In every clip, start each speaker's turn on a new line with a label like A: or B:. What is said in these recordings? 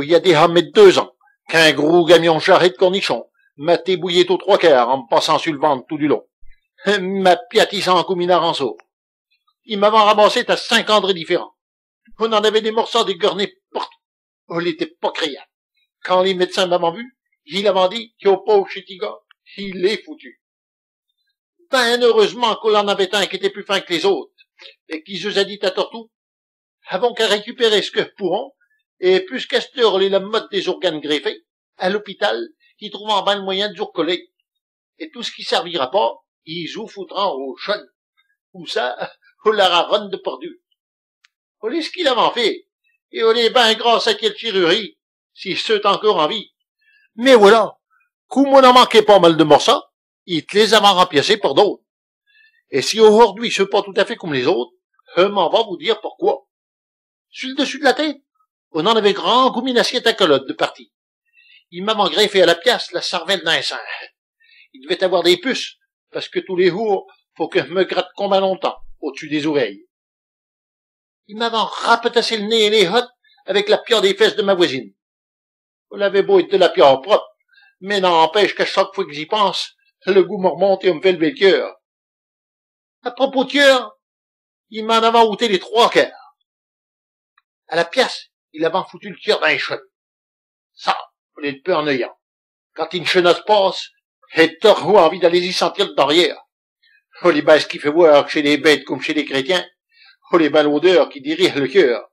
A: il y a déjà mes 2 ans, qu'un gros camion charré de cornichons m'a débouillé aux 3/4 en me passant sur le ventre tout du long. M'a piatissant en coup ranceau. Il m'avait ramassé à 5 endroits différents. On en avait des morceaux dégornés partout. On l'était pas créable. Quand les médecins m'avaient vu, ils avaient dit qu'il n'y a pas au chitiga, il est foutu. Ben, heureusement qu'on en avait un qui était plus fin que les autres, et qui se a dit à Tortou, avons qu'à récupérer ce que pourrons, et puisqu'à cette heure, la mode des organes greffés, à l'hôpital, ils trouvent ben le moyen de coller. Et tout ce qui servira pas, ils vous foutront au chêne. Ou ça, on la ravonne de perdu. On est ce qu'il avait fait, et on est ben grâce à quelle chirurgie, si ceux encore en vie. Mais voilà, comme on en manquait pas mal de morceaux, ils te les avaient remplacés par d'autres. Et si aujourd'hui je suis pas tout à fait comme les autres, je m'en vais vous dire pourquoi. Sur le dessus de la tête, on en avait grand comme une assiette à calotte de partie. Il m'avait greffé à la pièce la cervelle d'un sein. Il devait avoir des puces, parce que tous les jours, faut que je me gratte combien longtemps, au-dessus des oreilles. Il m'avait rapetassé le nez et les hottes avec la pierre des fesses de ma voisine. On avait beau être de la pierre propre, mais n'empêche qu'à chaque fois que j'y pense, le goût me remonte et on me fait lever le cœur. À propos de cœur, il m'en avait ôté les 3/4. À la pièce, il avait foutu le cœur dans les cheveux. Ça, on est peu ennuyant. Quand une chenasse passe, j'ai toujours envie d'aller y sentir le derrière. Oh, les baisses qui fait voir que chez les bêtes comme chez les chrétiens, oh, les belles odeurs qui dirigent le cœur.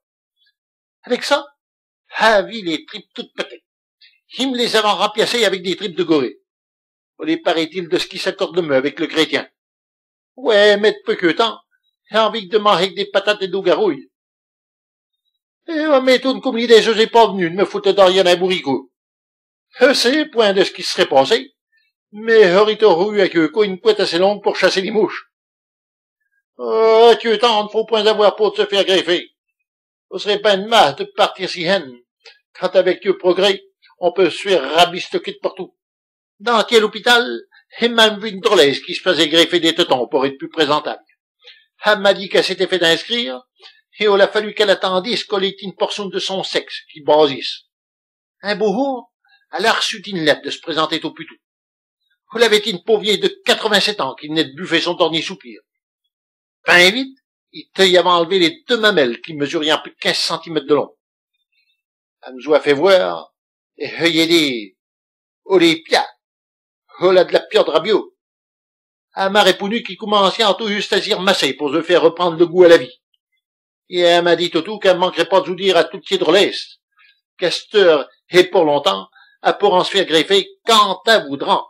A: Avec ça, vie les tripes toutes pétées. Il me les avait remplacées avec des tripes de gorée. Oh, les paraît-il de ce qui s'accorde le mieux avec le chrétien. Ouais, mais peu que temps, j'ai envie de manger avec des patates et d'eau garouille. Et on m'étonne comme l'idée je n'ai pas venu de me foutre derrière un bourricot. Je sais point de ce qui serait passé, mais j'aurais toujours eu avec eux une couette assez longue pour chasser les mouches. Oh, que tant, ne faut point avoir peur de se faire greffer. Ce serait pas une masse de partir si haine, quand avec eux progrès, on peut se faire rabistoquer de partout. Dans quel hôpital, j'ai même vu une drôlesse qui se faisait greffer des tétons pour être plus présentable. Elle m'a dit qu'elle s'était fait d'inscrire, et il a fallu qu'elle attendisse qu'on ait une portion de son sexe qui basisse. Un beau jour, elle a reçu une lettre de se présenter au putou. Elle avait une pauvre vieille de 87 ans qui venait de buffer son dernier soupir. Ben vite, il y avait enlevé les 2 mamelles qui mesuraient un peu de 15 cm de long. Elle nous a fait voir, et il dit, oh les piats, oh là de la pierre de rabio. Elle m'a répondu qu'il commençait en tout juste à s'y remasser pour se faire reprendre le goût à la vie. Et elle m'a dit tout qu'elle ne manquerait pas de vous dire à toutes ces drôlesses, qu'à cette heure et pour longtemps, elle pourra se faire greffer quand elle voudra.